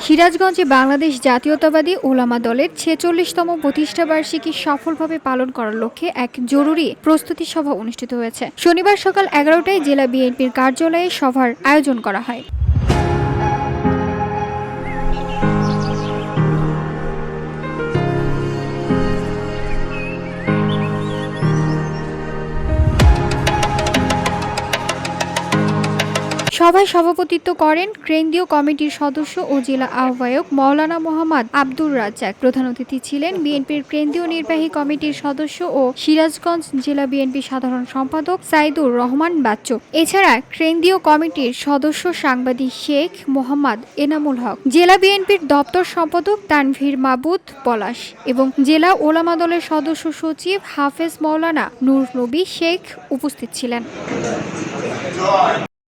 সিরাজগঞ্জে বাংলাদেশ জাতীয়তাবাদী উলামা দলের ৪৬তম প্রতিষ্ঠাবার্ষিকী সফলভাবে পালন করার লক্ষ্যে এক জরুরি প্রস্তুতি সভা অনুষ্ঠিত হয়েছে। শনিবার সকাল ১১টায় জেলা বিএনপির কার্যালয়ে সভার আয়োজন করা হয়। সভায় সভাপতিত্ব করেন কেন্দ্রীয় কমিটির সদস্য ও জেলা আহ্বায়ক মাওলানা মোহাম্মদ আব্দুর রাজ্জাক। প্রধান অতিথি ছিলেন বিএনপির কেন্দ্রীয় নির্বাহী কমিটির সদস্য ও সিরাজগঞ্জ জেলা বিএনপির সাধারণ সম্পাদক সাইদুর রহমান বাচ্চু। এছাড়া কেন্দ্রীয় কমিটির সদস্য সাংবাদিক শেখ মোহাম্মদ এনামুল হক, জেলা বিএনপির দপ্তর সম্পাদক তানভীর মাবুদ পলাশ এবং জেলা ওলামা দলের সদস্য সচিব হাফেজ মাওলানা নূর নবী শেখ উপস্থিত ছিলেন।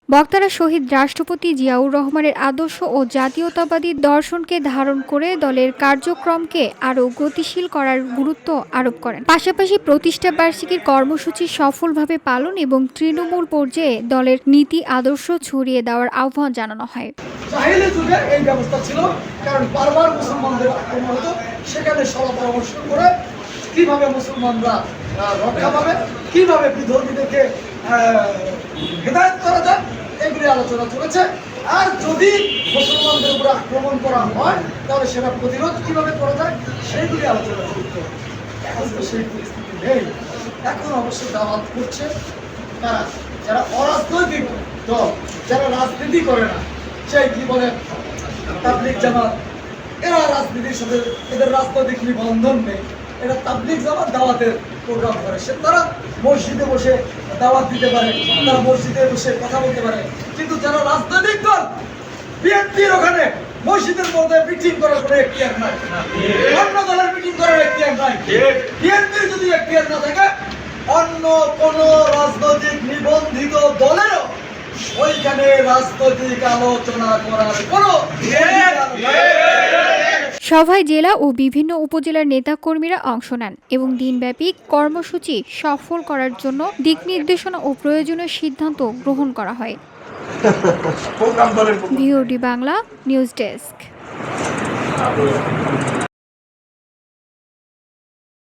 বক্তারা শহীদ রাষ্ট্রপতি জিয়াউর রহমানের আদর্শ ও জাতীয়তাবাদী দর্শনকে ধারণ করে দলের কার্যক্রমকে আরও গতিশীল করার গুরুত্ব আরোপ করেন। পাশাপাশি প্রতিষ্ঠাবার্ষিকীর কর্মসূচি সফলভাবে পালন এবং তৃণমূল পর্যায়ে দলের নীতি আদর্শ ছড়িয়ে দেওয়ার আহ্বান জানানো হয়। জাহিলি যুগে এই ব্যবস্থা ছিল, কারণ বারবার মুসলমানদের আক্রমণ হতো, সেখানে সভা পরামর্শ করে কিভাবে মুসলমানরা রক্ষা পাবে, কিভাবে বিধর্মীদেরকে হেদায়েত করা যায়, এগুলি আলোচনা চলেছে। আর যদি মুসলমানদের উপর আক্রমণ করা হয় তাহলে সেটা প্রতিরোধ কিভাবে করা যায় সেইগুলি আলোচনা করতে হবে। এখন তো সেই পরিস্থিতি নেই। এখন অবশ্যই দাওয়াত করছে তারা, যারা অরাজনৈতিক দল, যারা রাজনীতি করে না, সেই কি বলে তাবলিগ জামাত, এরা রাজনীতির সাথে এদের রাজনৈতিক নিবন্ধন নেই। এরা তাবলিগ জামাত দাওয়াতের প্রোগ্রাম করে, সে তারা মসজিদে বসে দাওয়াত দিতে পারে, তারা মসজিদে বসে কথা বলতে পারে। কিন্তু যারা রাজনৈতিক দল, বিএনপির ওখানে মসজিদের মধ্যে মিটিং করার কোনো এখতিয়ার নাই, অন্য দলের মিটিং করার এখতিয়ার নাই। বিএনপির যদি এখতিয়ার না থাকে, অন্য কোন রাজনৈতিক নিবন্ধিত দলেরও ওইখানে রাজনৈতিক আলোচনা করার কোনো সভায় জেলা ও বিভিন্ন উপজেলার নেতাকর্মীরা অংশ নেন এবং দিনব্যাপী কর্মসূচি সফল করার জন্য দিক নির্দেশনা ও প্রয়োজনীয় সিদ্ধান্ত গ্রহণ করা হয়। VOD Bangla news desk.